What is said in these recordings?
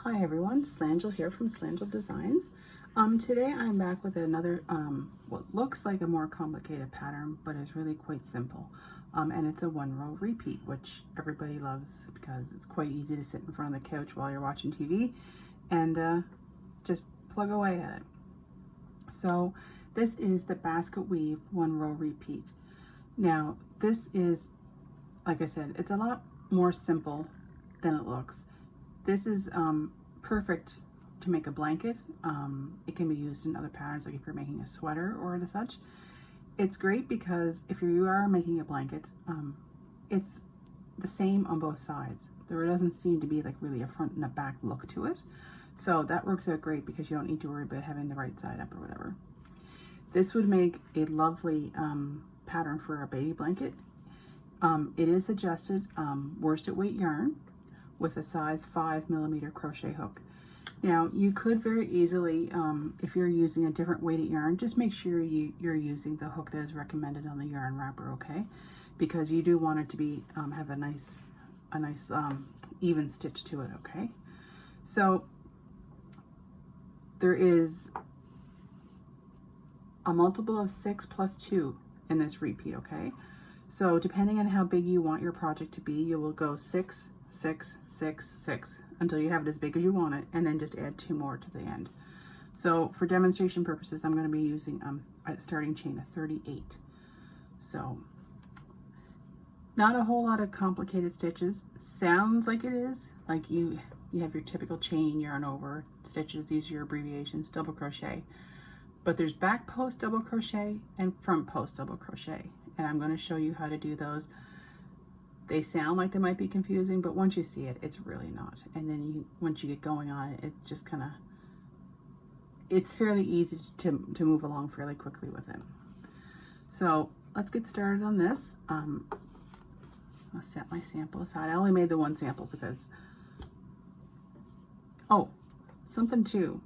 Hi everyone, Slangel here from Slangel Designs. Today I'm back with another, what looks like a more complicated pattern, but is really quite simple. And it's a one row repeat, which everybody loves because it's quite easy to sit in front of the couch while you're watching TV and just plug away at it. So this is the basket weave one row repeat. Now this is, like I said, it's a lot more simple than it looks. This is perfect to make a blanket. It can be used in other patterns, like if you're making a sweater or such. It's great because if you are making a blanket, it's the same on both sides. There doesn't seem to be like really a front and a back look to it. So that works out great because you don't need to worry about having the right side up or whatever. This would make a lovely pattern for a baby blanket. It is adjusted worsted weight yarn with a size 5mm crochet hook. Now you could very easily, if you're using a different weighted yarn, just make sure you're using the hook that is recommended on the yarn wrapper, okay? Because you do want it to be have a nice even stitch to it, okay? So there is a multiple of 6 plus 2 in this repeat, okay? So depending on how big you want your project to be, you will go 6, 6, 6, 6 until you have it as big as you want it, and then just add 2 more to the end. So for demonstration purposes, I'm going to be using a starting chain of 38. So not a whole lot of complicated stitches. Sounds like it is, like you have your typical chain, yarn over, stitches, these are your abbreviations, double crochet. But there's back post double crochet and front post double crochet, and I'm going to show you how to do those. They sound like they might be confusing, but once you see it, it's really not. And then once you get going on it, it just kind of, it's fairly easy to move along fairly quickly with it. So let's get started on this. I'll set my sample aside. I only made the one sample because, oh, something too.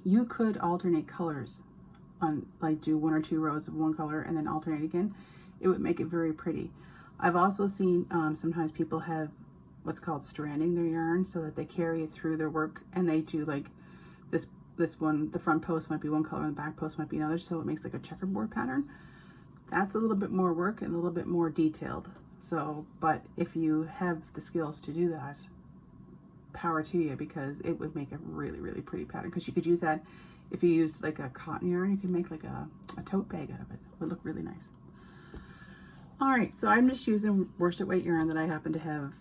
You could alternate colors on, like do 1 or 2 rows of one color and then alternate again. It would make it very pretty. I've also seen sometimes people have what's called stranding their yarn so that they carry it through their work, and they do like this one, the front post might be one color and the back post might be another, so it makes like a checkerboard pattern. That's a little bit more work and a little bit more detailed. So, but if you have the skills to do that, power to you, because it would make a really, really pretty pattern. Because you could use that, if you used like a cotton yarn, you could make like a tote bag out of it. It would look really nice. All right, so I'm just using worsted weight yarn that I happen to have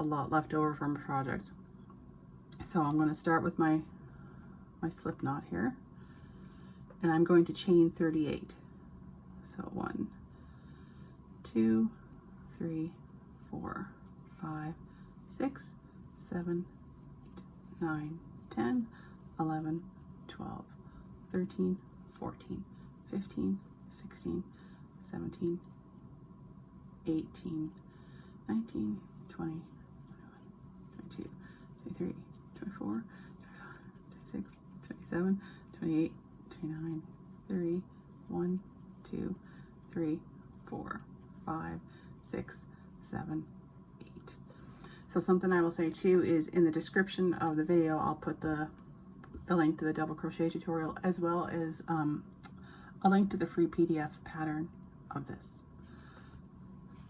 a lot left over from a project. So I'm going to start with my slip knot here, and I'm going to chain 38. So 1, 2, 3, 4, 5, 6, 7, 8, 9, 10, 11, 12, 13, 14, 15, 16, 17, 18, 19, 20, 21, 22, 23, 24, 25, 26, 27, 28, 29, 30, 1, 2, 3, 4, 5, 6, 7, 8. So something I will say too is in the description of the video, I'll put the link to the double crochet tutorial, as well as a link to the free PDF pattern of this,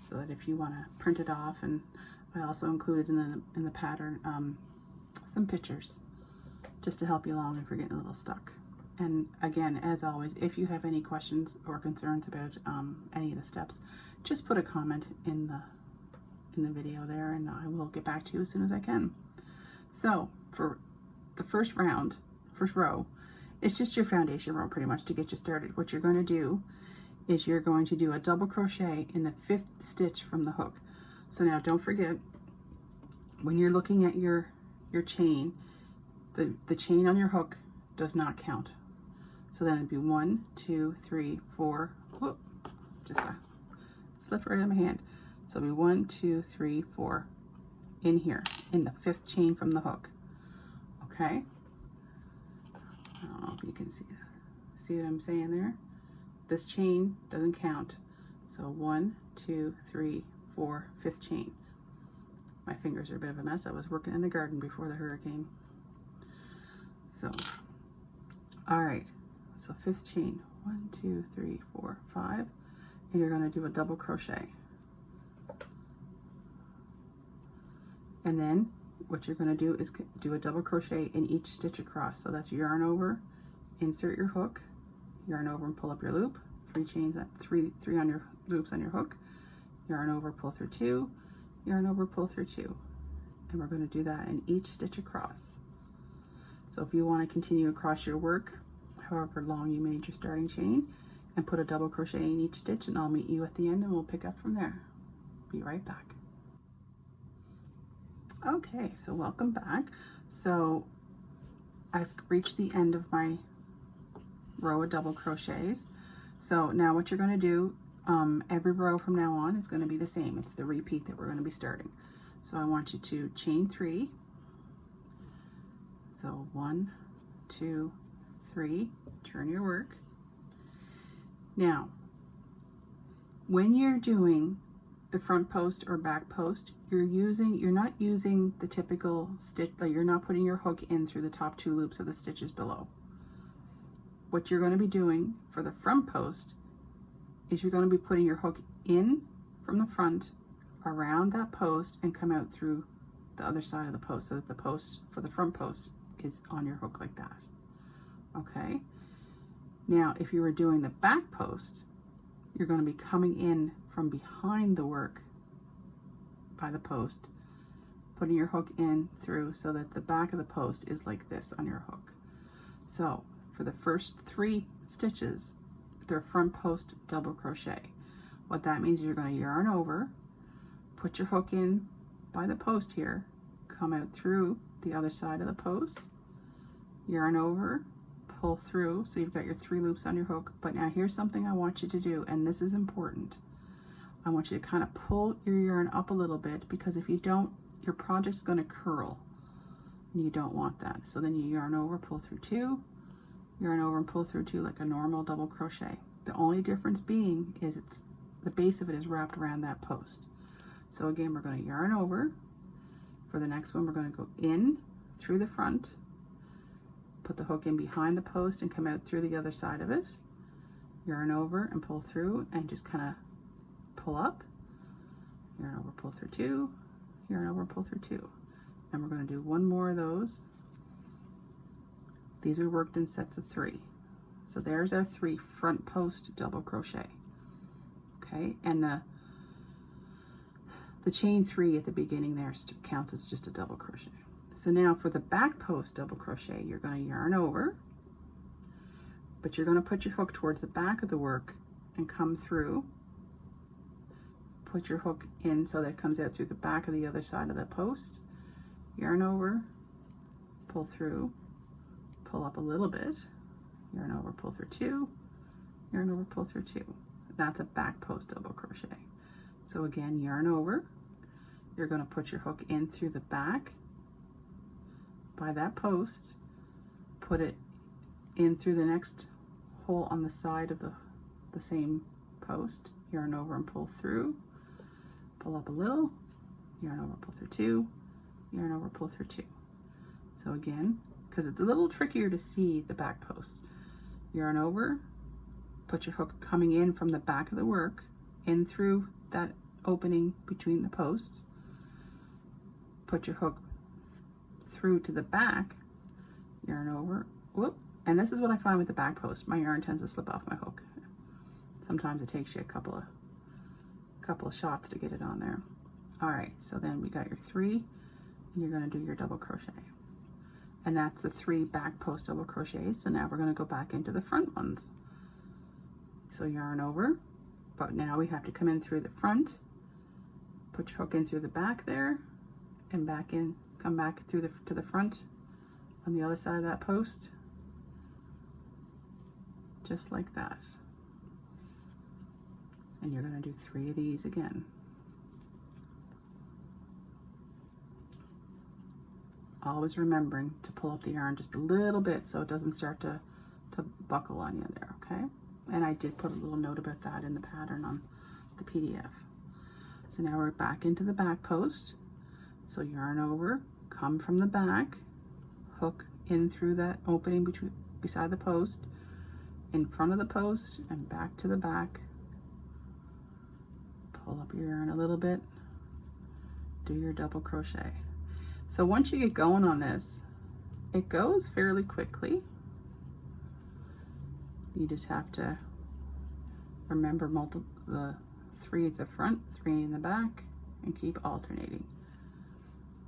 so that if you want to print it off. And I also included in the pattern some pictures just to help you along if you're getting a little stuck. And again, as always, if you have any questions or concerns about any of the steps, just put a comment in the video there, and I will get back to you as soon as I can. So for the first row, it's just your foundation row pretty much to get you started. What you're going to do is you're going to do a double crochet in the 5th stitch from the hook. So now don't forget, when you're looking at your chain, the chain on your hook does not count. So then it'd be 1, 2, 3, 4, whoop, just slipped right in my hand. So it'll be 1, 2, 3, 4 in here, in the 5th chain from the hook. Okay? I don't know if you can see that. See what I'm saying there? This chain doesn't count. So 1, 2, 3, 4, 5th chain. My fingers are a bit of a mess. I was working in the garden before the hurricane. So, all right, so 5th chain, 1, 2, 3, 4, 5, and you're going to do a double crochet. And then what you're going to do is do a double crochet in each stitch across. So that's yarn over, insert your hook, yarn over and pull up your loop, 3 chains, three on your loops on your hook, yarn over, pull through 2, yarn over, pull through 2. And we're going to do that in each stitch across. So if you want to continue across your work, however long you made your starting chain, and put a double crochet in each stitch, and I'll meet you at the end and we'll pick up from there. Be right back. Okay, so welcome back. So I've reached the end of my row of double crochets. So now what you're going to do, every row from now on is going to be the same. It's the repeat that we're going to be starting. So I want you to chain 3. So 1, 2, 3, turn your work. Now, when you're doing the front post or back post, you're not using the typical stitch, like you're not putting your hook in through the top 2 loops of the stitches below. What you're going to be doing for the front post is you're going to be putting your hook in from the front around that post and come out through the other side of the post, so that the post for the front post is on your hook like that. Okay, now if you were doing the back post, you're going to be coming in from behind the work by the post, putting your hook in through so that the back of the post is like this on your hook. So for the first 3 stitches, they're front post double crochet. What that means is you're going to yarn over, put your hook in by the post here, come out through the other side of the post, yarn over, pull through, so you've got your 3 loops on your hook. But now here's something I want you to do, and this is important. I want you to kind of pull your yarn up a little bit, because if you don't, your project's going to curl, and you don't want that. So then you yarn over, pull through 2, yarn over and pull through 2 like a normal double crochet. The only difference being is it's the base of it is wrapped around that post. So again, we're going to yarn over. For the next one, we're going to go in through the front, put the hook in behind the post and come out through the other side of it, yarn over and pull through and just kind of pull up, yarn over, pull through 2, yarn over, pull through 2. And we're going to do 1 more of those. These are worked in sets of 3. So there's our 3 front post double crochet. Okay, and the chain 3 at the beginning there counts as just a double crochet. So now for the back post double crochet, you're going to yarn over, but you're going to put your hook towards the back of the work and come through. Put your hook in so that it comes out through the back of the other side of the post. Yarn over, pull through, pull up a little bit, yarn over, pull through 2, yarn over, pull through 2. That's a back post double crochet. So again, yarn over, you're going to put your hook in through the back by that post, put it in through the next hole on the side of the same post, yarn over and pull through, pull up a little, yarn over, pull through 2, yarn over, pull through 2. So again, because it's a little trickier to see the back post, yarn over, put your hook coming in from the back of the work in through that opening between the posts, put your hook through to the back, yarn over, whoop, and this is what I find with the back post. My yarn tends to slip off my hook. Sometimes it takes you a couple of shots to get it on there. All right, so then we got your 3, and you're going to do your double crochet, and that's the 3 back post double crochets. So now we're going to go back into the front ones. So yarn over, but now we have to come in through the front, put your hook in through the back there, and back in, come back through to the front on the other side of that post, just like that. And you're going to do 3 of these again. Always remembering to pull up the yarn just a little bit so it doesn't start to buckle on you there, okay? And I did put a little note about that in the pattern on the PDF. So now we're back into the back post. So yarn over, come from the back, hook in through that opening between beside the post, in front of the post and back to the back. Pull up your yarn a little bit, do your double crochet. So once you get going on this, it goes fairly quickly. You just have to remember the 3 at the front, 3 in the back, and keep alternating.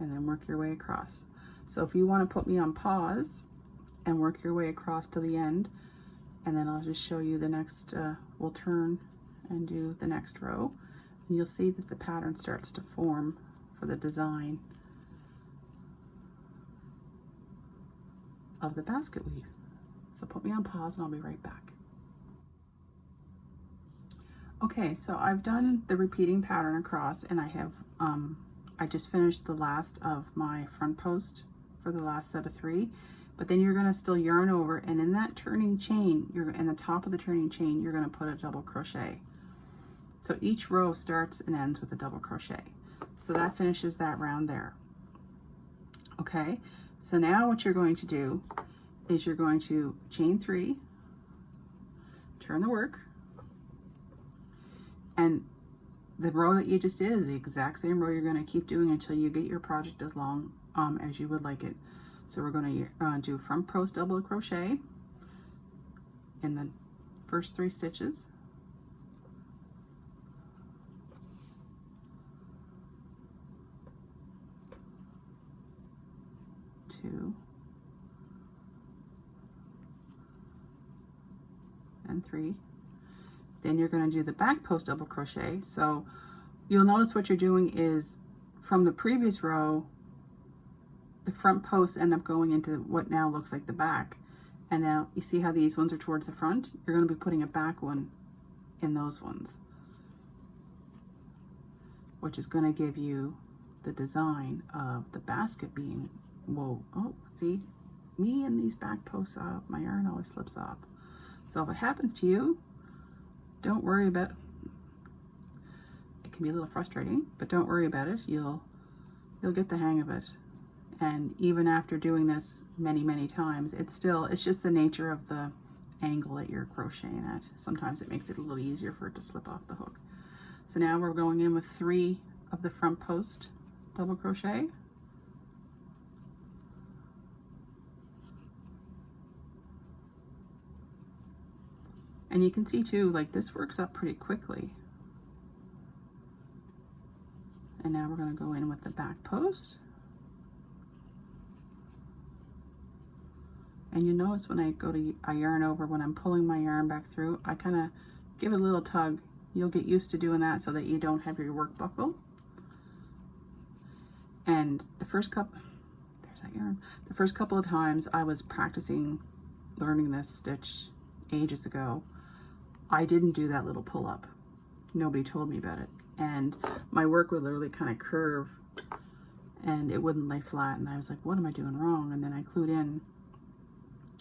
And then work your way across. So if you want to put me on pause and work your way across to the end, and then I'll just show you the next, we'll turn and do the next row, and you'll see that the pattern starts to form for the design of the basket weave. So put me on pause and I'll be right back. Okay, so I've done the repeating pattern across, and I have I just finished the last of my front post for the last set of 3, but then you're going to still yarn over, and in that turning chain, you're in the top of the turning chain, you're going to put a double crochet. So each row starts and ends with a double crochet. So that finishes that round there. Okay, so now what you're going to do is you're going to chain 3, turn the work, and the row that you just did is the exact same row you're going to keep doing until you get your project as long as you would like it. So we're going to do front post double crochet in the first 3 stitches, two and 3. Then you're going to do the back post double crochet. So you'll notice what you're doing is from the previous row, the front posts end up going into what now looks like the back. And now you see how these ones are towards the front? You're going to be putting a back one in those ones, which is going to give you the design of the basket being wove. Oh, see, me and these back posts off, my yarn always slips off. So if it happens to you, don't worry about it. It can be a little frustrating, but don't worry about it. You'll get the hang of it. And even after doing this many times, it's just the nature of the angle that you're crocheting at. Sometimes it makes it a little easier for it to slip off the hook. So now we're going in with 3 of the front post double crochet. And you can see too, like this works up pretty quickly. And now we're going to go in with the back post. And you notice when I yarn over, when I'm pulling my yarn back through, I kind of give it a little tug. You'll get used to doing that so that you don't have your work buckle. And the first couple, there's that yarn. The first couple of times I was practicing learning this stitch ages ago, I didn't do that little pull up. Nobody told me about it. And my work would literally kind of curve and it wouldn't lay flat. And I was like, what am I doing wrong? And then I clued in.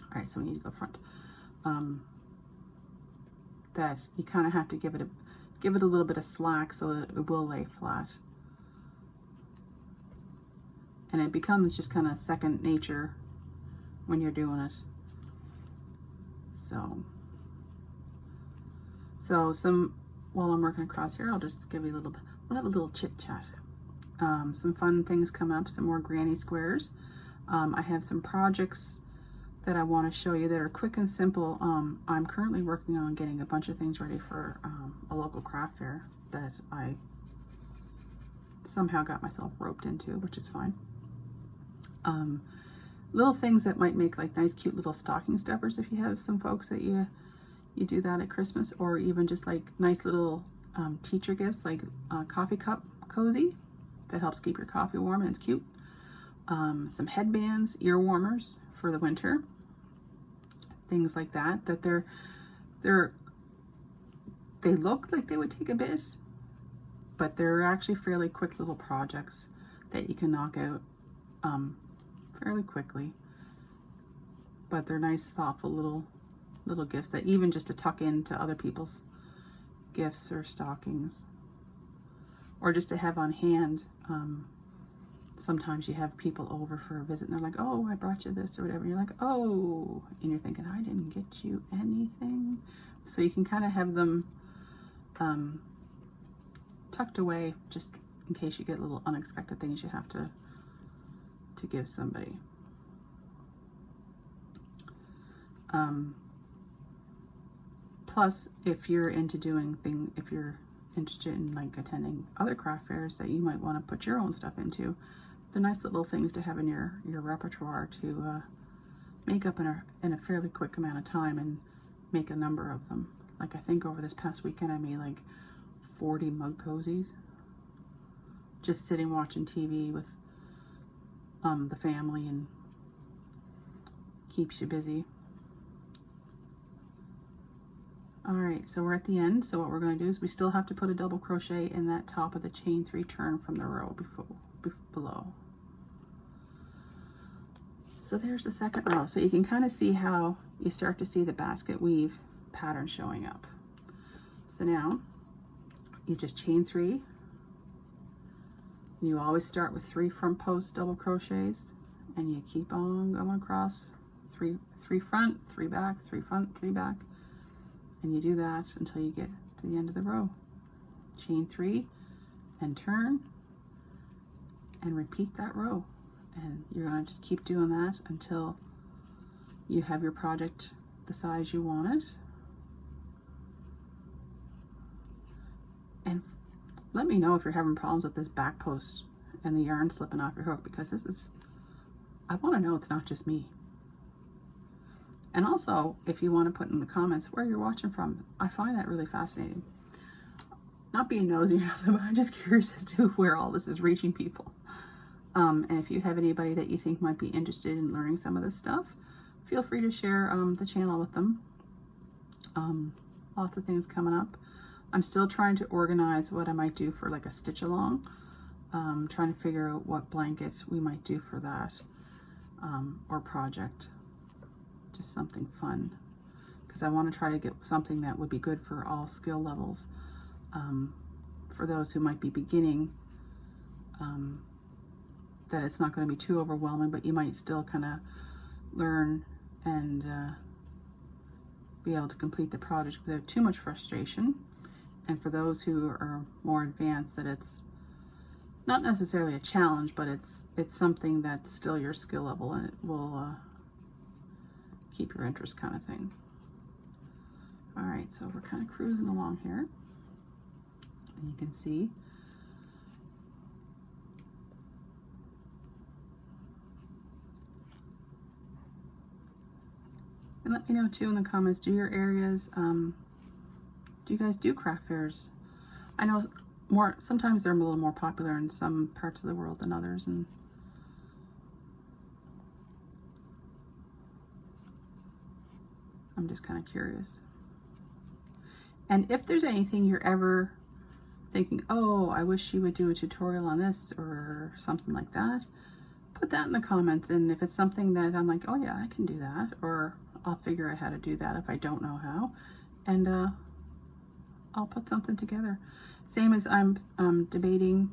All right, so we need to go front. That you kind of have to give it a little bit of slack so that it will lay flat. And it becomes just kind of second nature when you're doing it. So while I'm working across here, I'll just give you a little bit, we'll have a little chit chat. Some fun things coming up, some more granny squares. I have some projects that I want to show you that are quick and simple. I'm currently working on getting a bunch of things ready for a local craft fair that I somehow got myself roped into, which is fine. Little things that might make like nice cute little stocking stuffers if you have some folks that you do that at Christmas, or even just like nice little teacher gifts like a coffee cup cozy that helps keep your coffee warm and it's cute. Some headbands, ear warmers for the winter, things like that, that they look like they would take a bit, but they're actually fairly quick little projects that you can knock out fairly quickly. But they're nice, thoughtful little gifts that even just to tuck into other people's gifts or stockings, or just to have on hand. sometimes you have people over for a visit and they're like, oh, I brought you this or whatever. And you're like, oh, and you're thinking, I didn't get you anything. So you can kind of have them tucked away just in case you get little unexpected things you have to give somebody. Plus, if you're interested in like attending other craft fairs that you might want to put your own stuff into, they're nice little things to have in your repertoire to make up in a fairly quick amount of time and make a number of them. Like I think over this past weekend I made like 40 mug cozies. Just sitting watching TV with the family, and keeps you busy. Alright, so we're at the end. So what we're going to do is we still have to put a double crochet in that top of the chain 3 turn from the row below. So there's the second row. So you can kind of see how you start to see the basket weave pattern showing up. So now you just chain 3. And you always start with 3 front post double crochets, and you keep on going across 3 front, 3 back, 3 front, 3 back, and you do that until you get to the end of the row. Chain 3 and turn and repeat that row, and you're going to just keep doing that until you have your project the size you want it. And let me know if you're having problems with this back post and the yarn slipping off your hook, because I want to know it's not just me. And also, if you want to put in the comments where you're watching from, I find that really fascinating. Not being nosy or nothing, but I'm just curious as to where all this is reaching people. And if you have anybody that you think might be interested in learning some of this stuff, feel free to share the channel with them. Lots of things coming up. I'm still trying to organize what I might do for like a stitch along. Trying to figure out what blankets we might do for that, or project. Just something fun, because I want to try to get something that would be good for all skill levels. For those who might be beginning, that it's not going to be too overwhelming, but you might still kind of learn and be able to complete the project without too much frustration. And for those who are more advanced, that it's not necessarily a challenge, but it's something that's still your skill level, and it will keep your interest, kind of thing. All right, so we're kind of cruising along here, and you can see and let me know too in the comments, do your areas do you guys do craft fairs? I know sometimes they're a little more popular in some parts of the world than others, and I'm just kind of curious. And if there's anything you're ever thinking, oh, I wish you would do a tutorial on this or something like that, put that in the comments. And if it's something that I'm like, oh yeah, I can do that, or I'll figure out how to do that if I don't know how, and I'll put something together. Same as I'm debating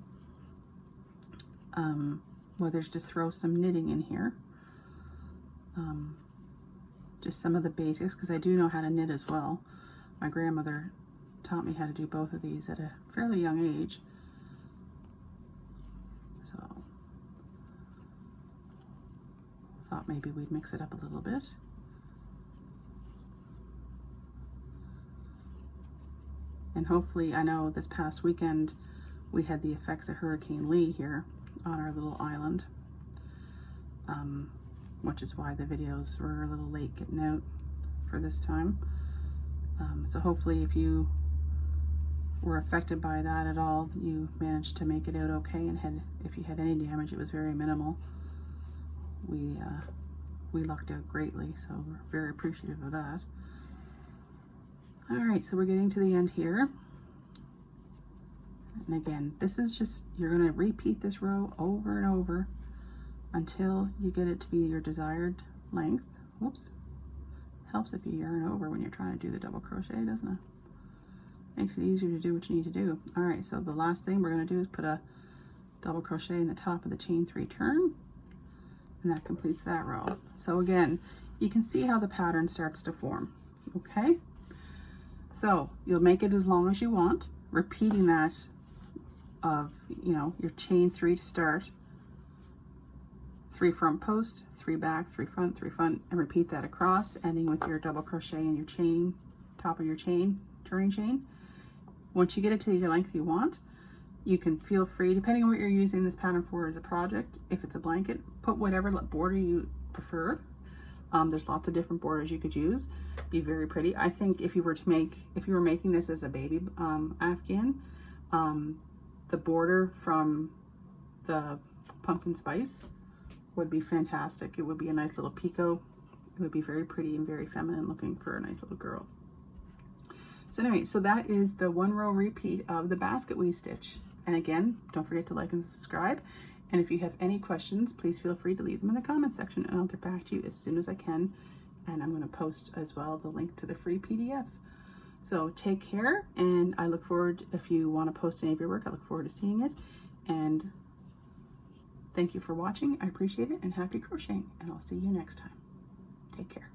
whether to throw some knitting in here. Just some of the basics, because I do know how to knit as well. My grandmother taught me how to do both of these at a fairly young age. So thought maybe we'd mix it up a little bit. And hopefully, I know this past weekend we had the effects of Hurricane Lee here on our little island, which is why the videos were a little late getting out for this time. So hopefully, if you were affected by that at all, you managed to make it out okay, and if you had any damage, it was very minimal. We lucked out greatly, so we're very appreciative of that. All right, so we're getting to the end here. And again, this is just, you're gonna repeat this row over and over until you get it to be your desired length. Whoops. Helps if you yarn over when you're trying to do the double crochet, doesn't it? Makes it easier to do what you need to do. All right, so the last thing we're gonna do is put a double crochet in the top of the chain 3 turn, and that completes that row. So again, you can see how the pattern starts to form. Okay, so you'll make it as long as you want, repeating that of, you know, your chain 3 to start, 3 front post, 3 back, 3 front, and repeat that across, ending with your double crochet in your chain, top of your chain, turning chain. Once you get it to your length you want, you can feel free, depending on what you're using this pattern for as a project, if it's a blanket, put whatever border you prefer. There's lots of different borders you could use. Be very pretty. I think if you were making this as a baby Afghan, the border from the pumpkin spice would be fantastic. It would be a nice little picot. It would be very pretty and very feminine looking for a nice little girl. So anyway, so that is the 1 row repeat of the basket weave stitch. And again, don't forget to like and subscribe. And if you have any questions, please feel free to leave them in the comment section and I'll get back to you as soon as I can. And I'm going to post as well the link to the free PDF. So take care, and I look forward, if you want to post any of your work, I look forward to seeing it. And thank you for watching. I appreciate it, and happy crocheting, and I'll see you next time. Take care.